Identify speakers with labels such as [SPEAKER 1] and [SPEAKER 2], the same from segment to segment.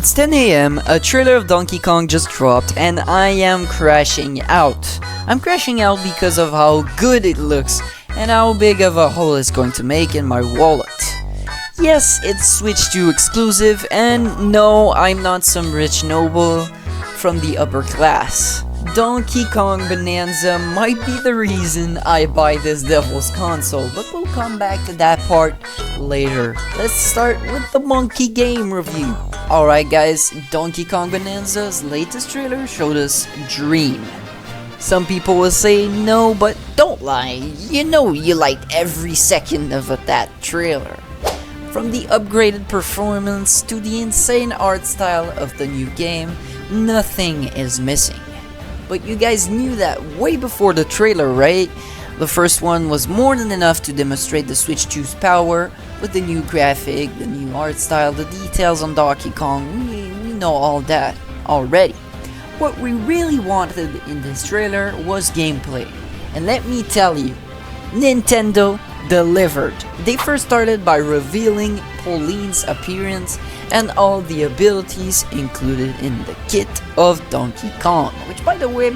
[SPEAKER 1] It's 10 AM, a trailer of Donkey Kong just dropped, and I am crashing out. I'm crashing out because of how good it looks, and how big of a hole it's going to make in my wallet. Yes, it's Switch 2 exclusive, and no, I'm not some rich noble from the upper class. Donkey Kong Bananza might be the reason I buy this devil's console, but we'll come back to that part later. Let's start with the monkey game review. Alright guys, Donkey Kong Bananza's latest trailer showed us Dream. Some people will say no, but don't lie, you know you liked every second of that trailer. From the upgraded performance to the insane art style of the new game, nothing is missing. But you guys knew that way before the trailer, right? The first one was more than enough to demonstrate the Switch 2's power, with the new graphic, the new art style, the details on Donkey Kong, we know all that already. What we really wanted in this trailer was gameplay. And let me tell you, Nintendo delivered. They first started by revealing Pauline's appearance and all the abilities included in the kit of Donkey Kong, which by the way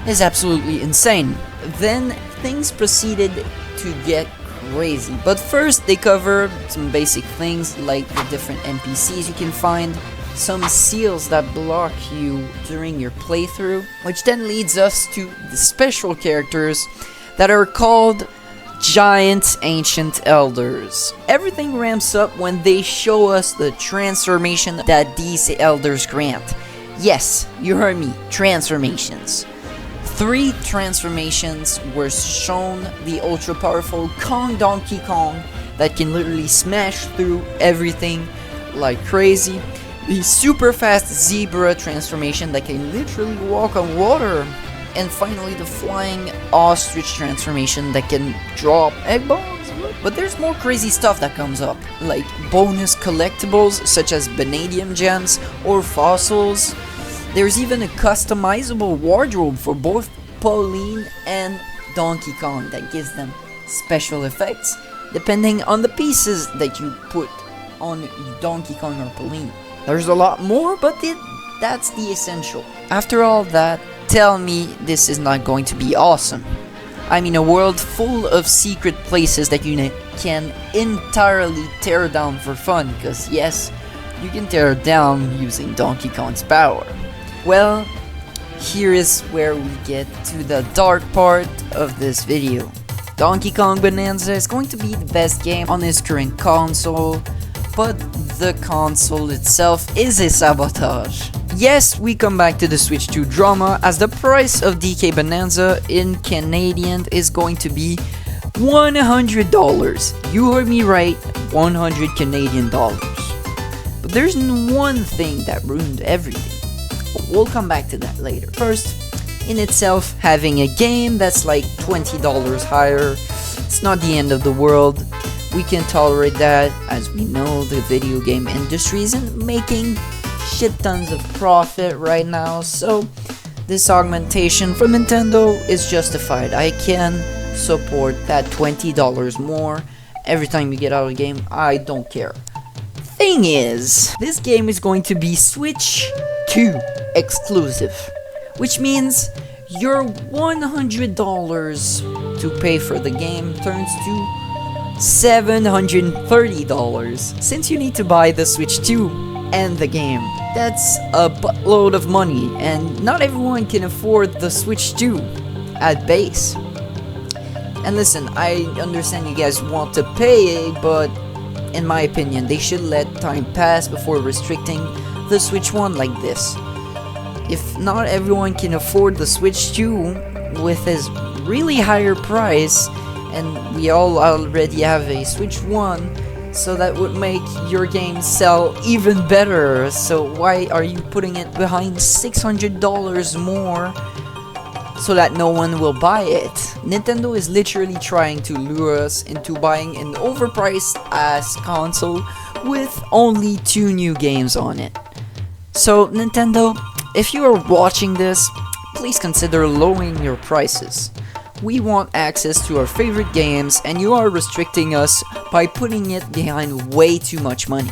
[SPEAKER 1] is absolutely insane. Then things proceeded to get crazy, but first they cover some basic things like the different NPCs you can find, some seals that block you during your playthrough, which then leads us to the special characters that are called Giant Ancient Elders. Everything ramps up when they show us the transformation that these elders grant. Yes, you heard me, transformations. 3 transformations were shown: the ultra powerful Kong Donkey Kong that can literally smash through everything like crazy, the super fast zebra transformation that can literally walk on water, and finally the flying ostrich transformation that can drop egg bombs. But there's more crazy stuff that comes up, like bonus collectibles such as vanadium gems or fossils. There's even a customizable wardrobe for both Pauline and Donkey Kong that gives them special effects depending on the pieces that you put on Donkey Kong or Pauline. There's a lot more, but that's the essential. After all that, tell me this is not going to be awesome. I mean, a world full of secret places that you can entirely tear down for fun, because yes, you can tear it down using Donkey Kong's power. Well, here is where we get to the dark part of this video. Donkey Kong Bananza is going to be the best game on his current console, but the console itself is a sabotage. Yes, we come back to the Switch 2 drama, as the price of DK Bananza in Canadian is going to be $100. You heard me right, 100 Canadian dollars. But there's one thing that ruined everything. We'll come back to that later. First, in itself, having a game that's like $20 higher, it's not the end of the world. We can tolerate that, as we know the video game industry isn't making shit tons of profit right now, so this augmentation from Nintendo is justified. I can support that $20 more every time you get out of the game. I don't care. Thing is, this game is going to be Switch 2 exclusive, which means your $100 to pay for the game turns to $730 since you need to buy the Switch 2 and the game. That's a buttload of money, and not everyone can afford the Switch 2 at base. And listen, I understand you guys want to pay, but in my opinion, they should let time pass before restricting the Switch 1 like this. If not everyone can afford the Switch 2 with his really higher price, and we all already have a Switch 1, so that would make your game sell even better. So why are you putting it behind $600 more so that no one will buy it? Nintendo is literally trying to lure us into buying an overpriced ass console with only 2 new games on it. So Nintendo, if you are watching this, please consider lowering your prices. We want access to our favorite games, and you are restricting us by putting it behind way too much money.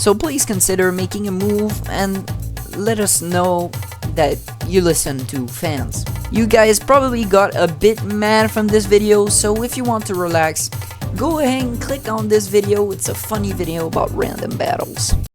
[SPEAKER 1] So please consider making a move and let us know that you listen to fans. You guys probably got a bit mad from this video, so if you want to relax, go ahead and click on this video. It's a funny video about random battles.